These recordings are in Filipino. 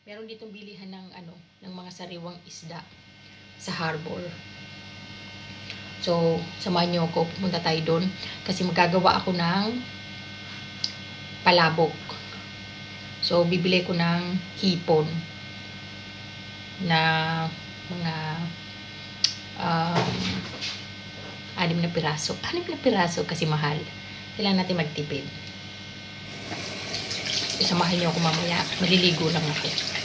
Meron ditong bilihan ng ng mga sariwang isda sa harbor. So, samahan niyo ako, pumunta tayo doon kasi magagawa ako ng palabok. So, bibili ko ng hipon na mga 6 na piraso. 6 na piraso kasi mahal. Kailangan natin magtipid. Isamahan niyo ako mamaya. Maliligo lang ako.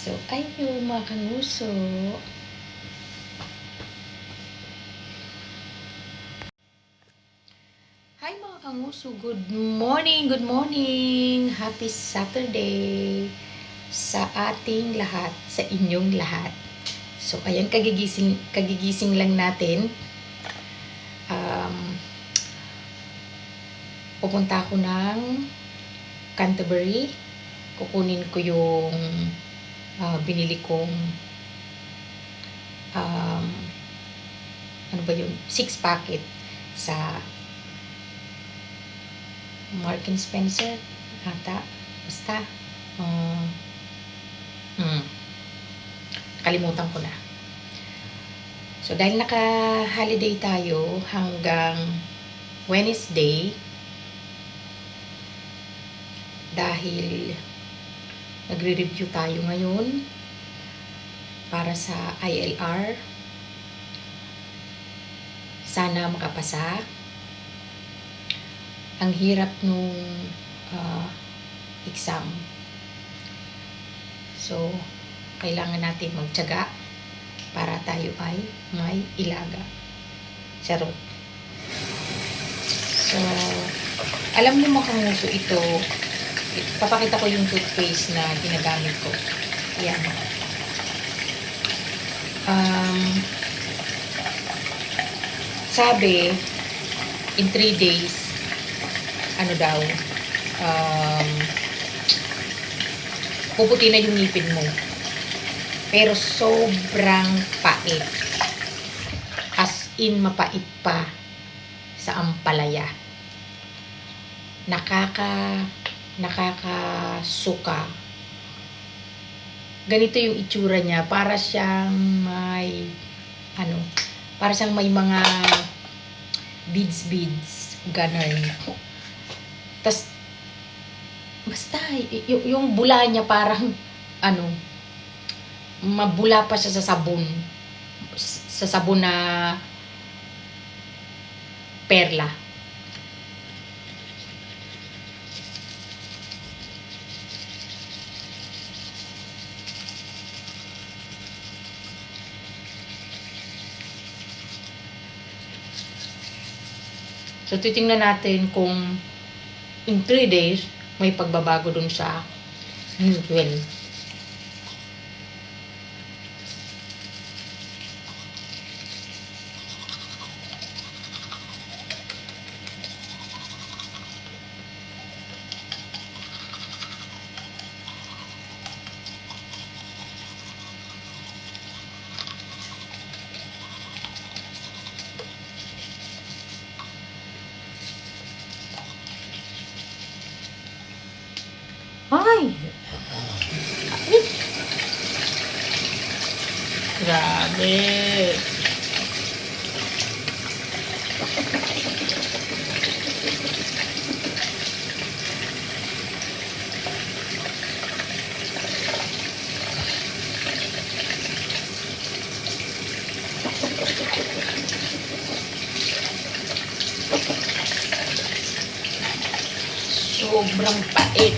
So, ayun mga kanguso. Hi mga kanguso. Good morning, good morning. Happy Saturday sa ating lahat, sa inyong lahat. So, ayan, kagigising lang natin. Pupunta ako ng Canterbury. Kukunin ko yung binili kong ano ba yun? 6 packet sa Marks and Spencer ata. Basta nakalimutan ko na. So, dahil naka-holiday tayo hanggang Wednesday, dahil nagre-review tayo ngayon para sa ILR. Sana makapasa. Ang hirap nung exam. So, kailangan natin magtiyaga para tayo ay may ilaga. Charot. So, alam niyo mga kanguso, ito, papakita ko yung toothpaste na ginagamit ko. Ayan. Sabi, in 3 days, puputi na yung ngipin mo. Pero sobrang pait. As in, mapait pa sa ampalaya. Nakakasuka. Ganito yung itsura niya. Para siyang may mga beads. Ganun. Tas, basta, yung bula niya parang, mabula pa siya sa sabon. Sa sabon na perla. So, titingnan natin kung in 3 days, may pagbabago dun sa ngipin. Ay! Grabe! Sobrang pait.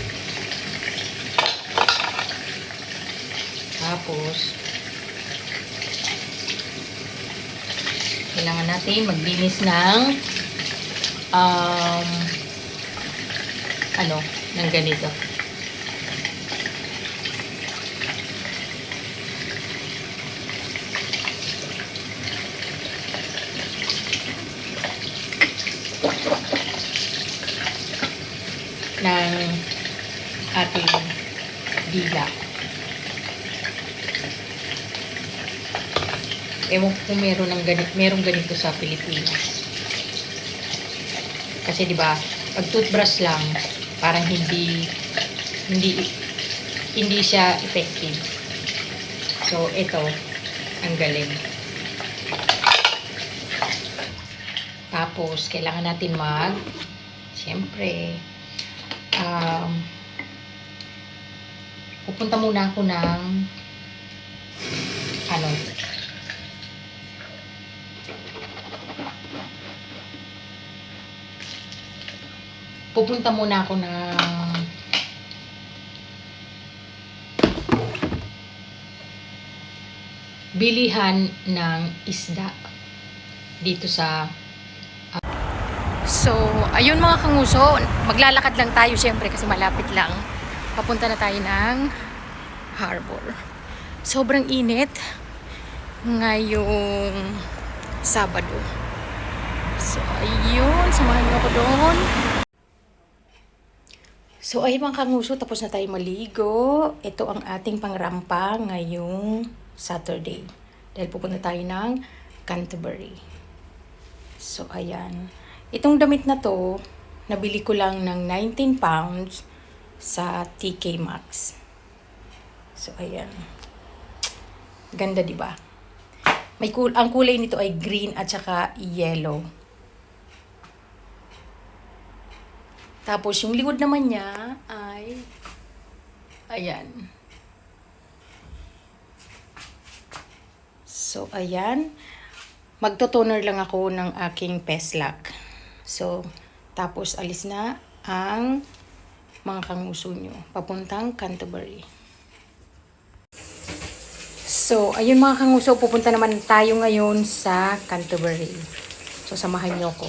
Tapos, kailangan natin maglinis ng ng ganito. Ng ating dila. Ewan ko kung merong ganito sa Pilipinas. Kasi 'di ba, pag toothbrush lang, Parang hindi hindi siya effective. So, ito, ang galing. Tapos, kailangan natin siyempre, pupunta muna ako ng, pupunta muna ako ng bilihan ng isda dito sa So, ayun mga kanguso, maglalakad lang tayo syempre kasi malapit lang. Papunta na tayo ng harbor. Sobrang init ngayong Sabado. So, ayun, samahan niyo ako doon. So, ayun mga kanguso, tapos na tayo maligo. Ito ang ating pangrampa ngayong Saturday. Dahil pupunta tayo ng Canterbury. So, ayan. Itong damit na to, nabili ko lang ng 19 pounds sa TK Maxx. So, ayan. Ganda, di ba? Ang kulay nito ay green at saka yellow. Tapos, yung likod naman niya ay ayan. So, ayan. Magto-toner lang ako ng aking Peslac. So, tapos alis na ang mga kanguso nyo. Papuntang Canterbury. So, ayun mga kanguso, pupunta naman tayo ngayon sa Canterbury. So, samahan nyo ko.